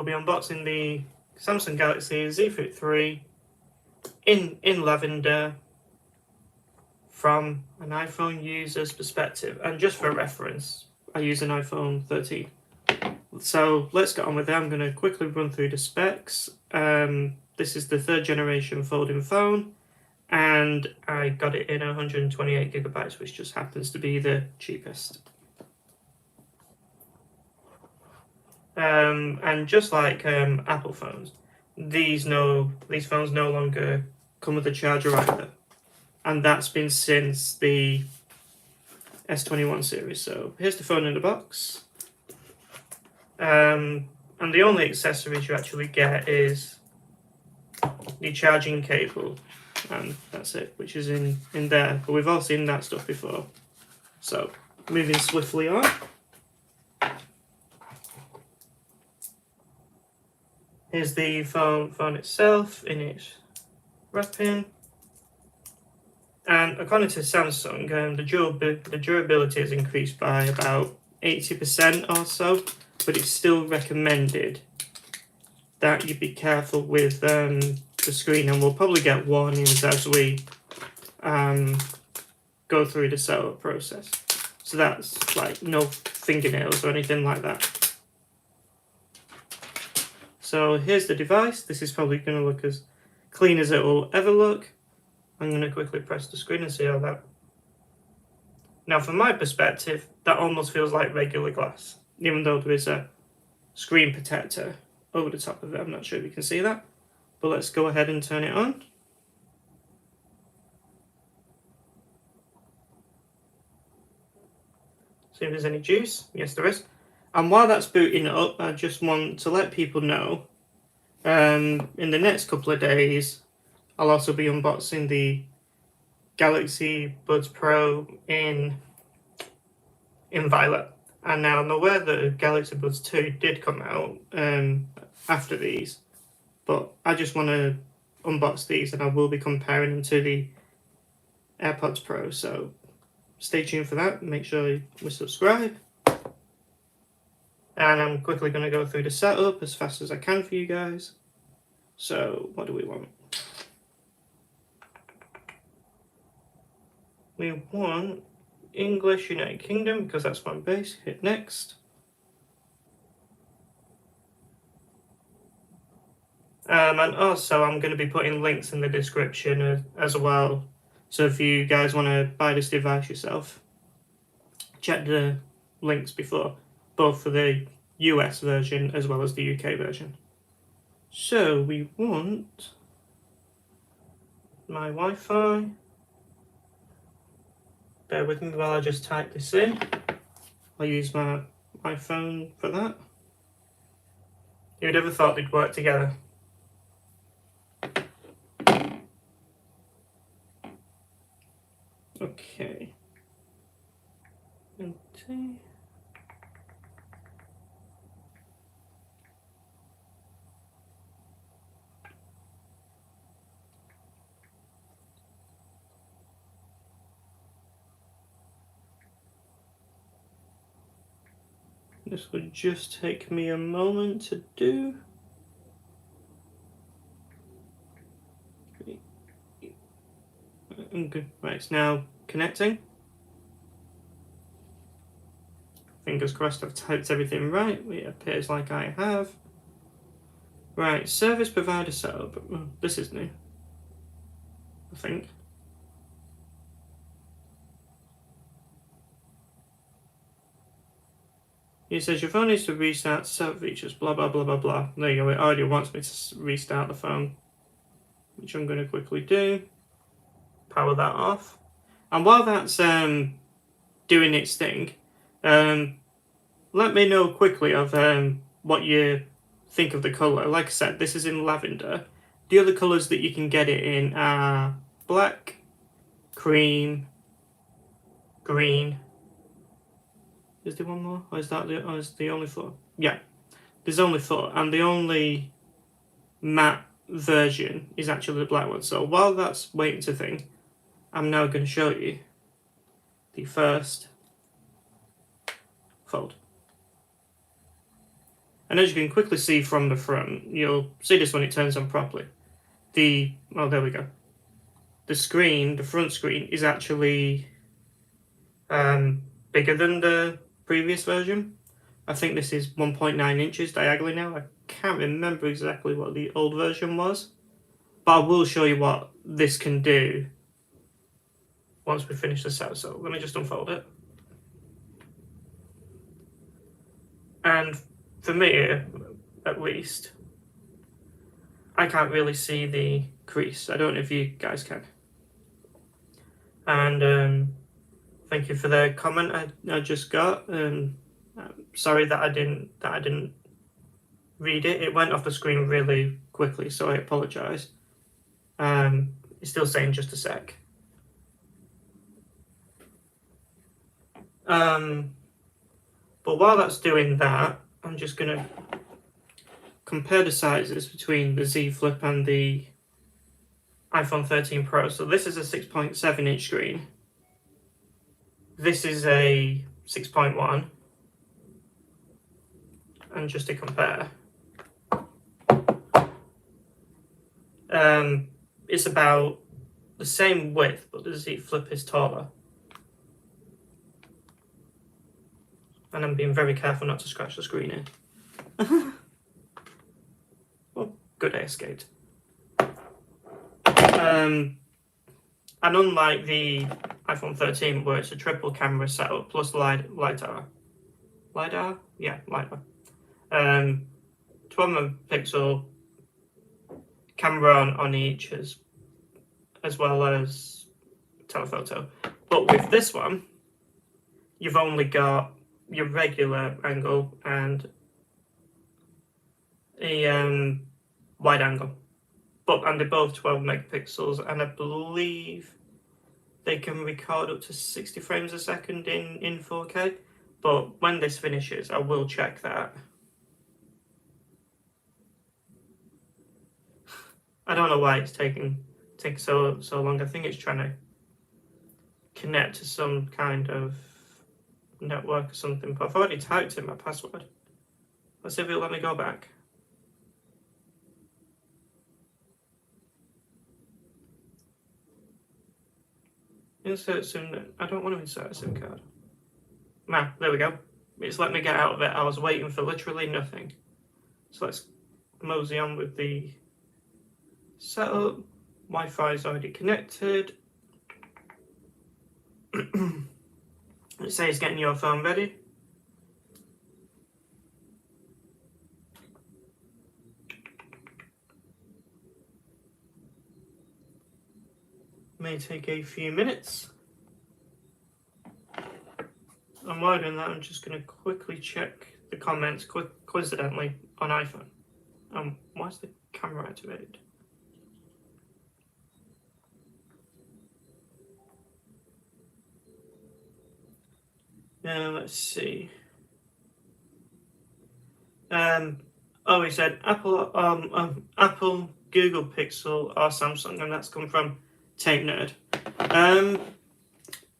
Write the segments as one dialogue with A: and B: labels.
A: I'll be unboxing the Samsung Galaxy Z Flip 3 in Lavender from an iPhone user's perspective. And just for reference, I use an iPhone 13. So let's get on with it. I'm going to quickly run through the specs. This is the 3rd generation folding phone, and I got it in 128 gigabytes, which just happens to be the cheapest. And just like Apple phones, these phones no longer come with a charger either, and that's been since the S21 series. So here's the phone in the box, and the only accessories you actually get is the charging cable, and that's it, which is in there. But we've all seen that stuff before. So moving swiftly on. Here's the phone itself in its wrapping. And according to Samsung, the durability has increased by about 80% or so, but it's still recommended that you be careful with the screen, and we'll probably get warnings as we go through the setup process. So that's like no fingernails or anything like that. So here's the device. This is probably going to look as clean as it will ever look. I'm going to quickly press the screen and see how that... Now from my perspective, that almost feels like regular glass, even though there is a screen protector over the top of it. I'm not sure if you can see that, but let's go ahead and turn it on. See if there's any juice. Yes, there is. And while that's booting up, I just want to let people know, in the next couple of days, I'll also be unboxing the Galaxy Buds Pro in Violet. And now I'm aware that the Galaxy Buds 2 did come out after these, but I just want to unbox these, and I will be comparing them to the AirPods Pro. So stay tuned for that. Make sure you subscribe. And I'm quickly going to go through the setup as fast as I can for you guys. So what do we want? We want English United Kingdom, because that's my base. Hit next. And also I'm going to be putting links in the description as well. So if you guys want to buy this device yourself, check the links before, both for the US version as well as the UK version. So we want my Wi-Fi. Bear with me while I just type this in. I'll use my iPhone for that. Who'd ever thought they'd work together? Okay. This would just take me a moment to do. Okay. Right, it's now connecting. Fingers crossed I've typed everything right. It appears like I have. Right, service provider setup. Oh, this is new, I think. It says your phone needs to restart setup features, blah, blah, blah, blah, blah. There you go, it already wants me to restart the phone, which I'm going to quickly do. Power that off. And while that's doing its thing, let me know quickly of what you think of the colour. Like I said, this is in Lavender. The other colours that you can get it in are black, cream, green. Is there one more? Or is that the only 4? Yeah, there's only 4, and the only matte version is actually the black one. So while that's waiting to think, I'm now going to show you the first fold. And as you can quickly see from the front, you'll see this when it turns on properly. Oh, there we go. The screen, the front screen, is actually bigger than the previous version. I think this is 1.9 inches diagonally now. I can't remember exactly what the old version was, but I will show you what this can do once we finish this out. So let me just unfold it. And for me, at least, I can't really see the crease. I don't know if you guys can. And thank you for the comment I just got. Sorry that I didn't read it. It went off the screen really quickly, so I apologise. It's still saying just a sec. But while that's doing that, I'm just gonna compare the sizes between the Z Flip and the iPhone 13 Pro. So this is a 6.7 inch screen. This is a 6.1. And just to compare, it's about the same width, but the Z Flip is taller. And I'm being very careful not to scratch the screen here. Well, good, I escaped. And unlike the iPhone 13, where it's a triple camera setup plus LiDAR. Yeah, LiDAR. 12 megapixel camera on each, as well as telephoto. But with this one, you've only got your regular angle and a wide angle. And they're both 12 megapixels, and I believe they can record up to 60 frames a second in 4K. But when this finishes, I will check that. I don't know why it's taking so long. I think it's trying to connect to some kind of network or something. But I've already typed in my password. Let's see if it'll let me go back. Insert SIM. I don't want to insert a SIM card. There we go. It's let me get out of it. I was waiting for literally nothing. So let's mosey on with the setup. Wi-Fi is already connected. It says getting your phone ready. May take a few minutes. And while doing that, I'm just going to quickly check the comments coincidentally on iPhone. Why is the camera activated? Now let's see. Oh, he said Apple, Google Pixel, or Samsung, and that's come from Tape Nerd.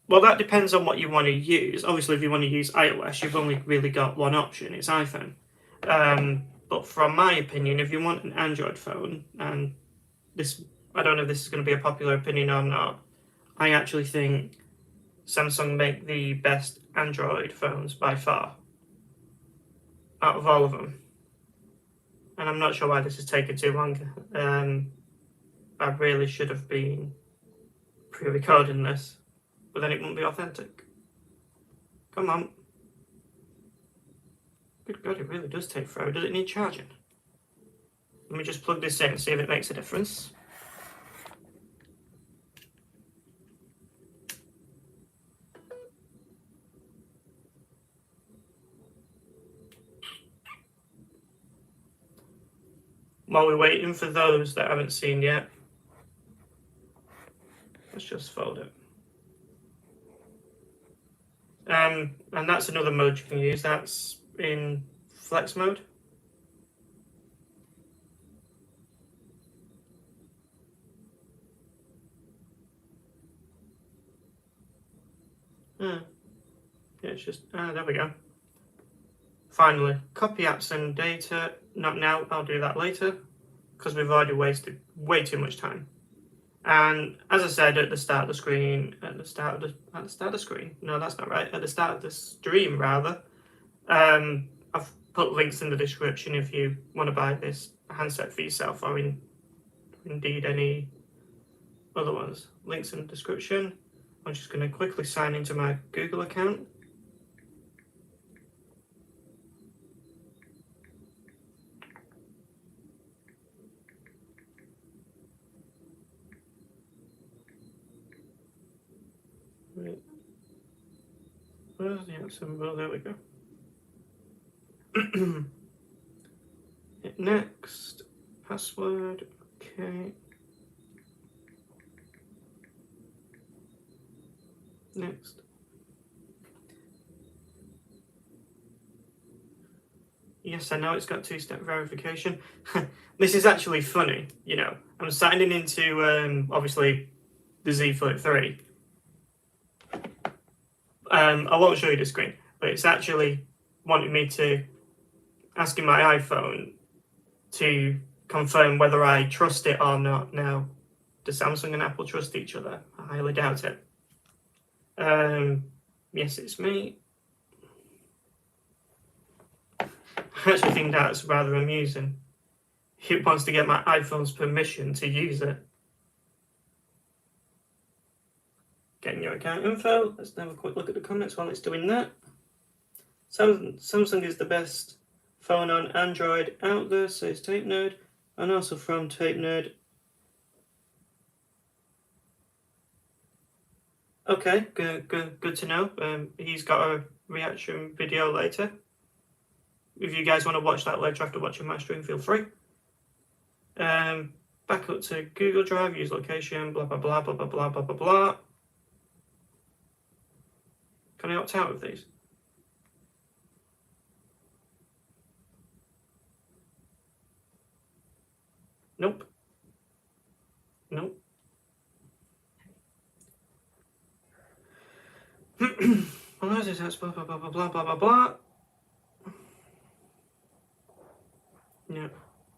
A: Well, that depends on what you want to use. Obviously, if you want to use iOS, you've only really got one option. It's iPhone. But from my opinion, if you want an Android phone, and this, I don't know if this is going to be a popular opinion or not, I actually think Samsung make the best Android phones by far out of all of them. And I'm not sure why this has taken too long. I really should have been pre-recording this, but then it wouldn't be authentic. Come on. Good God, it really does take forever. Does it need charging? Let me just plug this in and see if it makes a difference. While we're waiting for those that haven't seen yet, let's just fold it. And that's another mode you can use. That's in flex mode. Yeah, it's just, there we go. finally, copy apps and data. Not now, I'll do that later, because we've already wasted way too much time. And as I said at the start of the screen, at the start of the screen, no, that's not right. At the start of the stream, rather, I've put links in the description if you want to buy this handset for yourself, or indeed any other ones. Links in the description. I'm just going to quickly sign into my Google account. Right. Where's the app symbol? There we go. Hit next. Password. Okay. Next. Yes, I know it's got two-step verification. This is actually funny, you know. I'm signing into, obviously, the Z Flip 3. I won't show you the screen, but it's actually wanting me to asking my iPhone to confirm whether I trust it or not. Now, do Samsung and Apple trust each other? I highly doubt it. Yes, it's me. I actually think that's rather amusing. It wants to get my iPhone's permission to use it. Getting your account info. Let's have a quick look at the comments while it's doing that. Samsung is the best phone on Android out there, says Tape Nerd, and also from Tape Nerd. Okay, good to know. He's got a reaction video later. If you guys want to watch that later after watching my stream, feel free. Back up to Google Drive, use location, blah blah blah blah blah blah blah blah blah. Can I opt out of these? Nope. Nope. Well, as it blah blah blah blah blah blah blah blah. Yeah.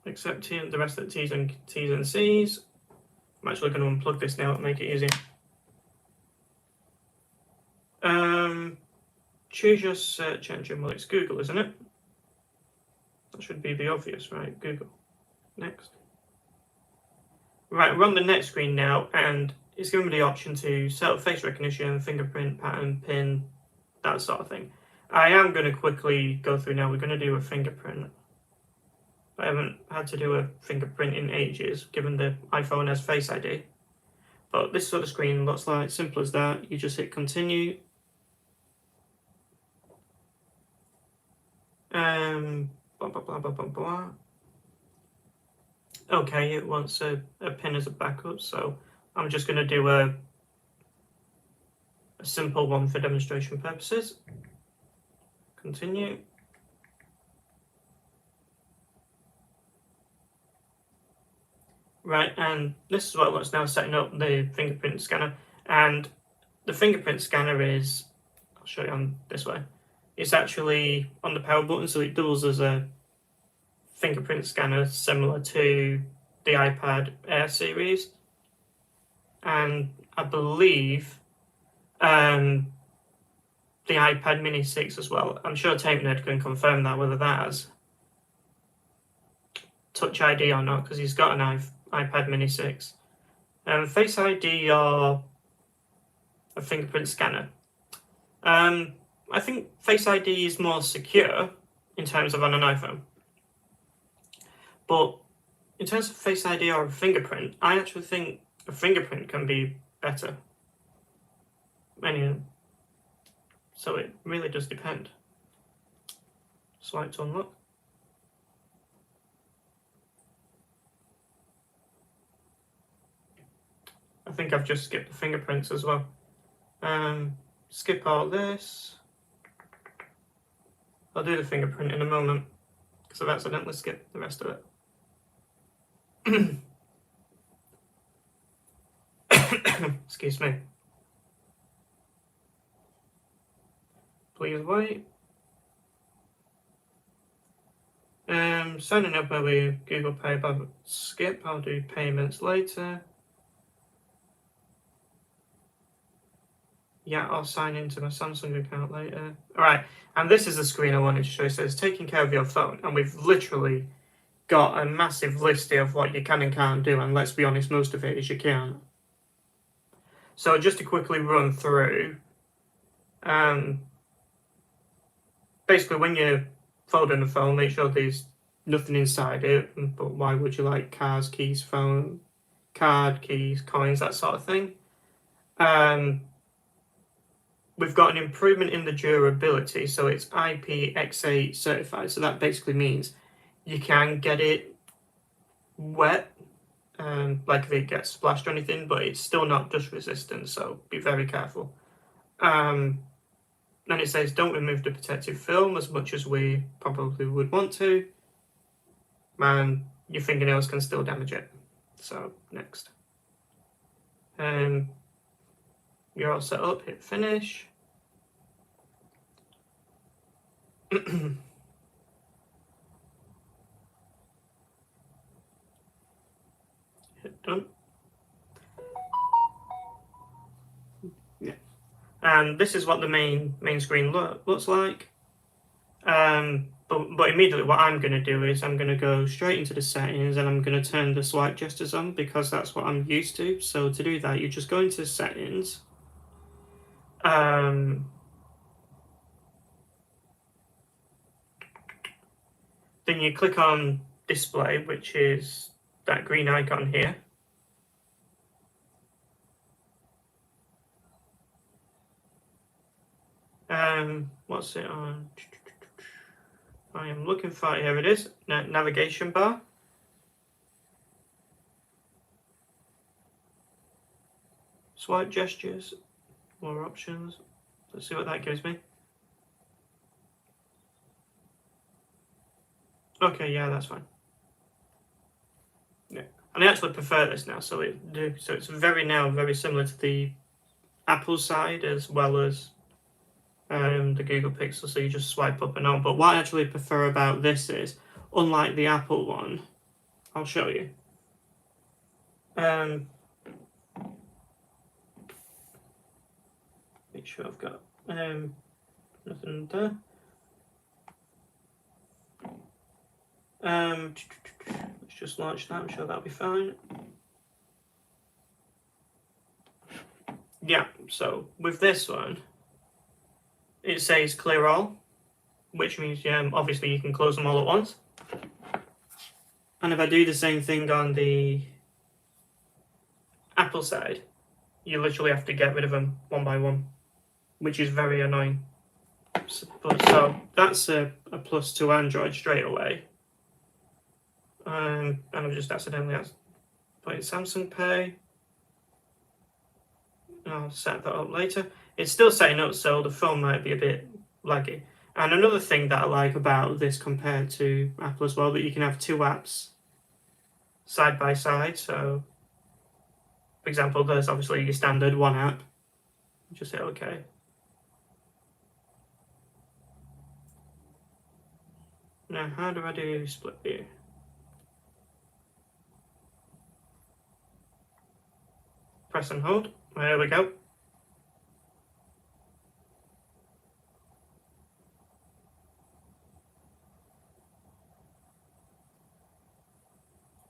A: Accept the rest of the T's and C's. I'm actually going to unplug this now and make it easier. Choose your search engine. Well, it's Google, isn't it? That should be the obvious, right? Google. Next. Right, we're on the next screen now, and it's giving me the option to set up face recognition, fingerprint, pattern, pin, that sort of thing. I am going to quickly go through now. We're going to do a fingerprint. I haven't had to do a fingerprint in ages, given the iPhone has Face ID. But this sort of screen looks like simple as that. You just hit continue. Blah, blah, blah, blah, blah, blah. Okay, it wants a pin as a backup, so I'm just going to do a simple one for demonstration purposes. Continue. Right, and this is what it looks now, setting up the fingerprint scanner. And the fingerprint scanner is, I'll show you on this way, it's actually on the power button, so it doubles as a fingerprint scanner similar to the iPad Air series. And I believe the iPad Mini 6 as well. I'm sure Tape Nerd can confirm that, whether that has Touch ID or not, because he's got an iPad Mini 6. Face ID or a fingerprint scanner. I think Face ID is more secure in terms of on an iPhone. But in terms of Face ID or a fingerprint, I actually think a fingerprint can be better. Anyway, so it really does depend. Swipe to unlock. I think I've just skipped the fingerprints as well. Skip all this. I'll do the fingerprint in a moment because I've accidentally skipped the rest of it. Excuse me. Please wait. Signing up over Google Pay, but skip. I'll do payments later. Yeah, I'll sign into my Samsung account later. Alright, and this is the screen I wanted to show you. It says taking care of your phone, and we've literally got a massive list here of what you can and can't do, and let's be honest, most of it is you can't. So just to quickly run through, basically when you're folding the phone, make sure there's nothing inside it, but why would you like cars, keys, phone, card, keys, coins, that sort of thing. We've got an improvement in the durability, so it's IPX8 certified, so that basically means you can get it wet, like if it gets splashed or anything, but it's still not dust resistant, so be very careful. Then it says don't remove the protective film as much as we probably would want to, and your fingernails can still damage it. So next. You're all set up, hit finish. Hit done. Yeah. And this is what the main screen looks like. But immediately what I'm going to do is I'm going to go straight into the settings and I'm going to turn the swipe gestures on because that's what I'm used to. So to do that, you just go into settings. Then you click on display, which is that green icon here. What's it on? I am looking for it. Here it is. Navigation bar. Swipe gestures. More options. Let's see what that gives me. Okay, yeah, that's fine. Yeah, and I actually prefer this now. So it's very similar to the Apple side as well as the Google Pixel. So you just swipe up and on. But what I actually prefer about this is, unlike the Apple one, I'll show you. Make sure I've got nothing there. Let's just launch that. I'm sure that'll be fine. Yeah, so with this one, it says clear all, which means obviously you can close them all at once. And if I do the same thing on the Apple side, you literally have to get rid of them one by one, which is very annoying. So that's a plus to Android straight away. And I've just accidentally put in Samsung Pay. I'll set that up later. It's still setting up, so the phone might be a bit laggy. And another thing that I like about this compared to Apple as well, that you can have two apps side by side. So, for example, there's obviously your standard one app. Just hit OK. Now, how do I do split view? Press and hold. There we go.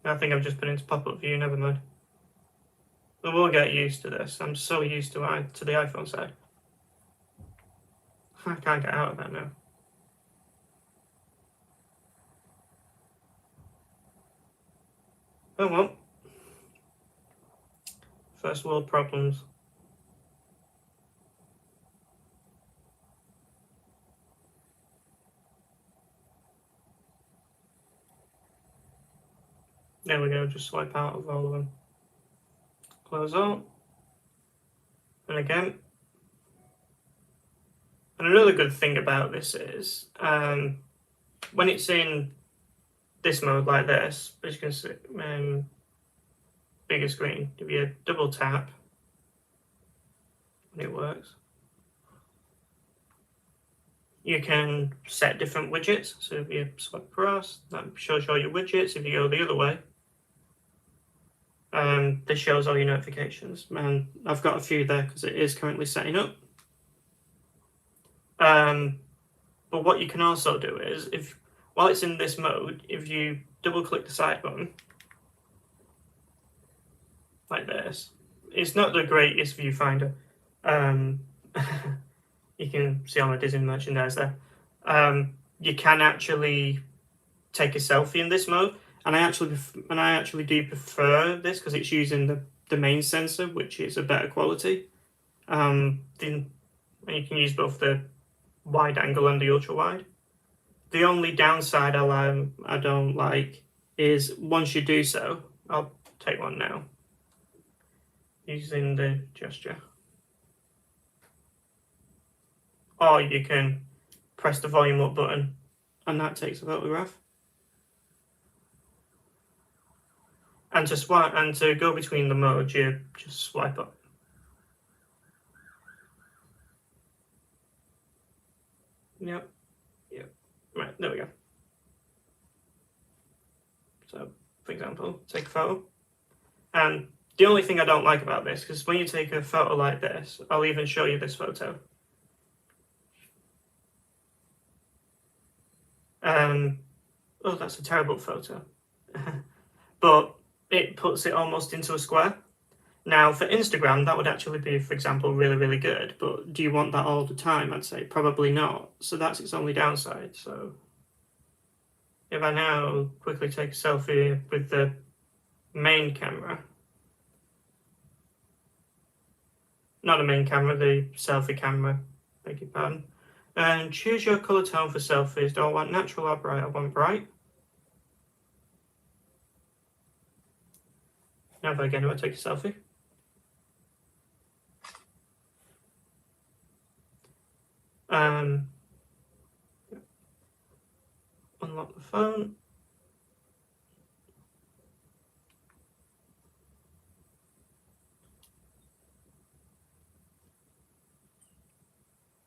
A: I think I've just put into pop-up view, never mind. But we'll get used to this. I'm so used to the iPhone side. I can't get out of that now. Oh well. First world problems. There we go, just swipe out of all of them. Close all. And again. And another good thing about this is, when it's in this mode like this, as you can see, bigger screen, if you double tap, it works. You can set different widgets. So if you swipe across, that shows you all your widgets. If you go the other way, this shows all your notifications. And I've got a few there because it is currently setting up. But what you can also do is, while it's in this mode, if you double click the side button, like this, it's not the greatest viewfinder. You can see all my Disney merchandise there. You can actually take a selfie in this mode, and I actually do prefer this because it's using the main sensor, which is a better quality. And you can use both the wide angle and the ultra wide. The only downside I don't like is once you do so, I'll take one now, using the gesture. Or you can press the volume up button and that takes a photograph. And to go between the modes, you just swipe up. Yep. Right, there we go. So, for example, take a photo. And the only thing I don't like about this, because when you take a photo like this, I'll even show you this photo. Oh, that's a terrible photo. But it puts it almost into a square. Now, for Instagram, that would actually be, for example, really, really good. But do you want that all the time? I'd say probably not. So that's its only downside. So if I now quickly take a selfie with the main camera, not the main camera, the selfie camera, beg your pardon, and choose your color tone for selfies. Do I want natural or bright? I want bright. Now if I take a selfie. Unlock the phone.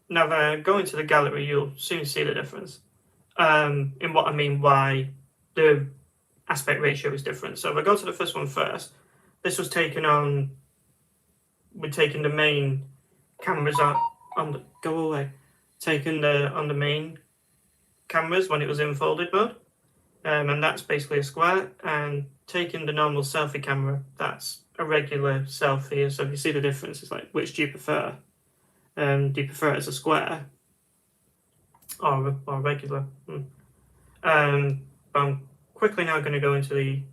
A: Now if I go into the gallery, you'll soon see the difference in what I mean why the aspect ratio is different. So if I go to the first one first, this was taken on, we'd taken the main cameras on the, go away, taken on the main cameras when it was in folded mode, and that's basically a square, and taking the normal selfie camera, that's a regular selfie. So if you see the difference, it's like, which do you prefer? Do you prefer it as a square or regular? But I'm quickly now going to go into the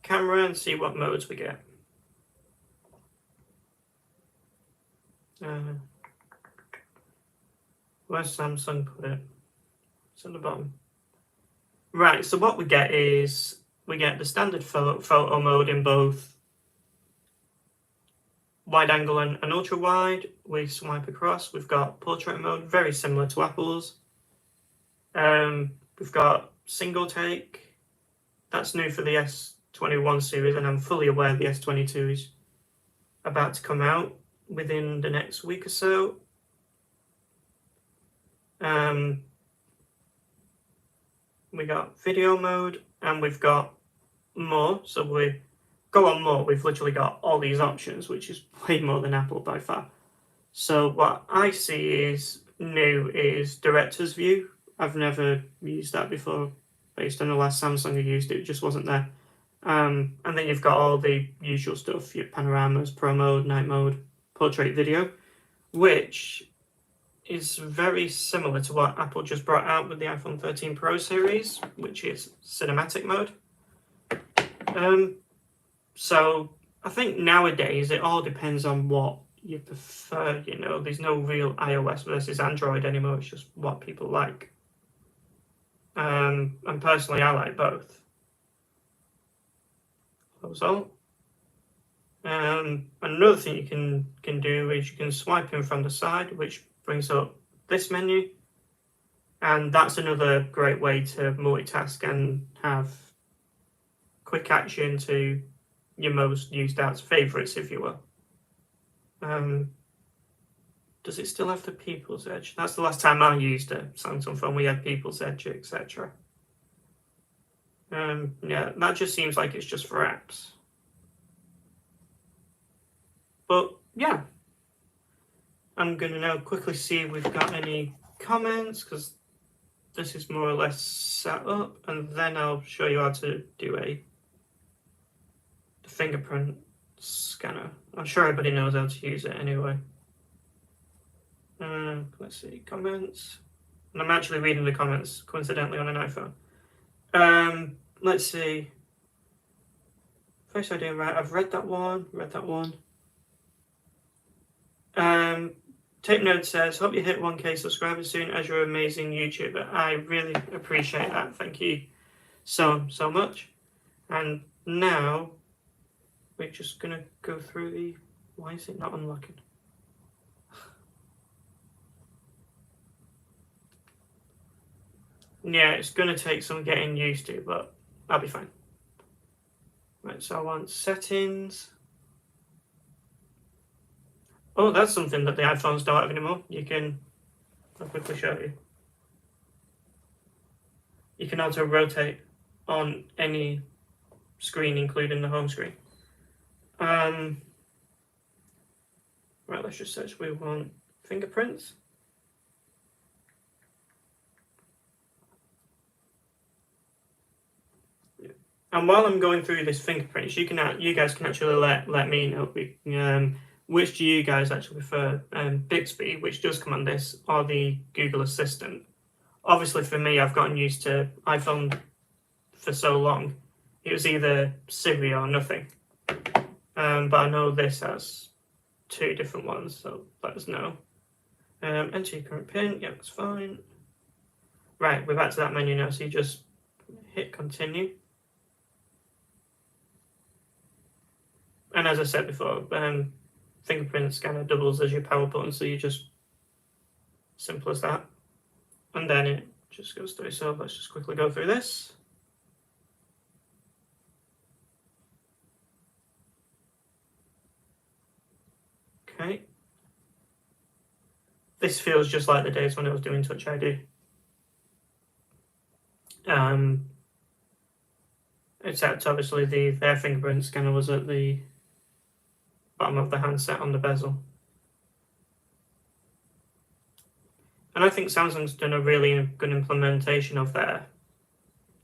A: camera and see what modes we get. Where's Samsung put it? It's on the bottom. Right, so what we get is we get the standard photo mode in both wide angle and ultra wide. We swipe across. We've got portrait mode, very similar to Apple's. We've got single take. That's new for the S21 series, and I'm fully aware the S22 is about to come out within the next week or so. We got video mode, and we've got more. So we go on more. We've literally got all these options, which is way more than Apple by far. So what I see is new is director's view. I've never used that before. Based on the last Samsung I used, it just wasn't there. And then you've got all the usual stuff, your panoramas, pro mode, night mode, portrait video, which is very similar to what Apple just brought out with the iPhone 13 Pro series, which is cinematic mode. So I think nowadays it all depends on what you prefer, you know. There's no real iOS versus Android anymore, it's just what people like. And personally, I like both. Close all. Another thing you can do is you can swipe in from the side, which brings up this menu, and that's another great way to multitask and have quick action to your most used apps, favorites, if you will. Does it still have the People's Edge? That's the last time I used a Samsung phone. We had People's Edge, etc. Yeah, that just seems like it's just for apps. But yeah, I'm going to now quickly see if we've got any comments, because this is more or less set up, and then I'll show you how to do the fingerprint scanner. I'm sure everybody knows how to use it anyway. Let's see, comments. And I'm actually reading the comments, coincidentally, on an iPhone. Let's see. Face ID, right, I've read that one. Tape Node says, hope you hit 1K subscribers soon as you're an amazing YouTuber. I really appreciate that. Thank you so much. And now we're just going to go through the... Why is it not unlocking? Yeah, it's going to take some getting used to, but I'll be fine. Right, so I want settings. Oh, that's something that the iPhones don't have anymore. I'll quickly show you. You can auto rotate on any screen, including the home screen. Right, let's just search. We want fingerprints. And while I'm going through this fingerprints, you guys can actually let me know which do you guys actually prefer, Bixby, which does come on this, or the Google Assistant. Obviously, for me, I've gotten used to iPhone for so long. It was either Siri or nothing. But I know this has 2 different ones, so let us know. Enter your current PIN. Yeah, that's fine. Right, we're back to that menu now, so you just hit continue. And as I said before, fingerprint scanner doubles as your power button, so you just, simple as that. And then it just goes through. So let's just quickly go through this. Okay. This feels just like the days when I was doing Touch ID. Except obviously their fingerprint scanner was at the bottom of the handset on the bezel. And I think Samsung's done a really good implementation of their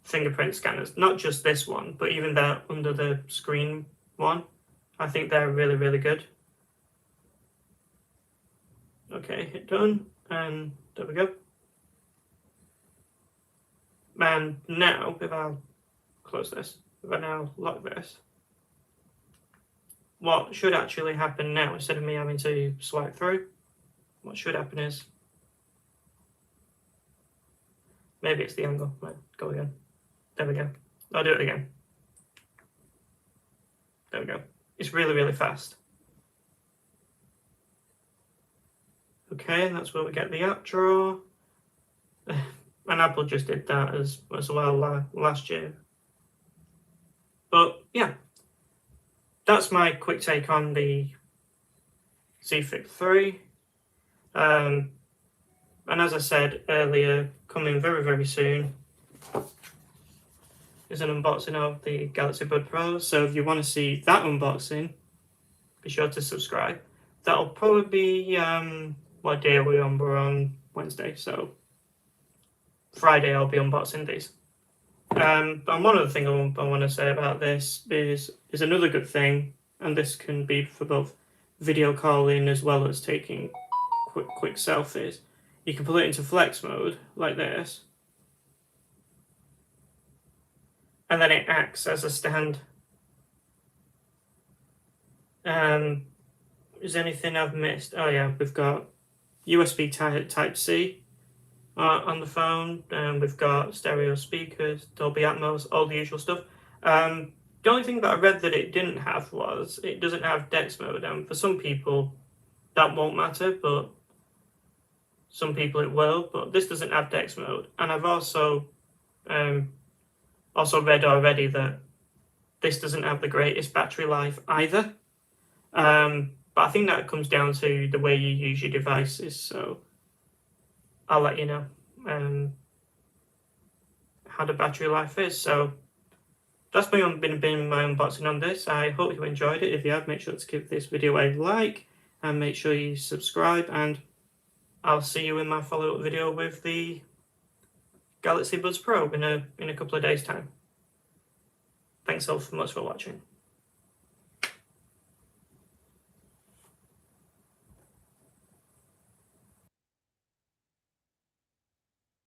A: fingerprint scanners. Not just this one, but even their under the screen one. I think they're really, really good. Okay, hit done, and there we go. And now, if I'll close this, if I now lock this, what should actually happen now, instead of me having to swipe through, what should happen is, maybe it's the angle. Right, go again. There we go. I'll do it again. There we go. It's really, really fast. Okay, and that's where we get the app drawer. And Apple just did that as well last year. But yeah, that's my quick take on the Z Flip 3. And as I said earlier, coming very, very soon is an unboxing of the Galaxy Bud Pro. So if you want to see that unboxing, be sure to subscribe. That'll probably be, what day are we on? We're on Wednesday, so Friday I'll be unboxing these. And one other thing I want to say about this is another good thing, and this can be for both video calling as well as taking quick selfies. You can put it into flex mode like this, and then it acts as a stand. Is there anything I've missed? Oh yeah, we've got USB Type-C on the phone, and we've got stereo speakers, Dolby Atmos, all the usual stuff. The only thing that I read that it didn't have was it doesn't have Dex Mode, and for some people that won't matter, but some people it will. But this doesn't have Dex Mode, and I've also read already that this doesn't have the greatest battery life either. But I think that comes down to the way you use your devices, so I'll let you know how the battery life is. So that's been my unboxing on this. I hope you enjoyed it. If you have, make sure to give this video a like and make sure you subscribe, and I'll see you in my follow-up video with the Galaxy Buds Pro in a couple of days' time. Thanks so much for watching.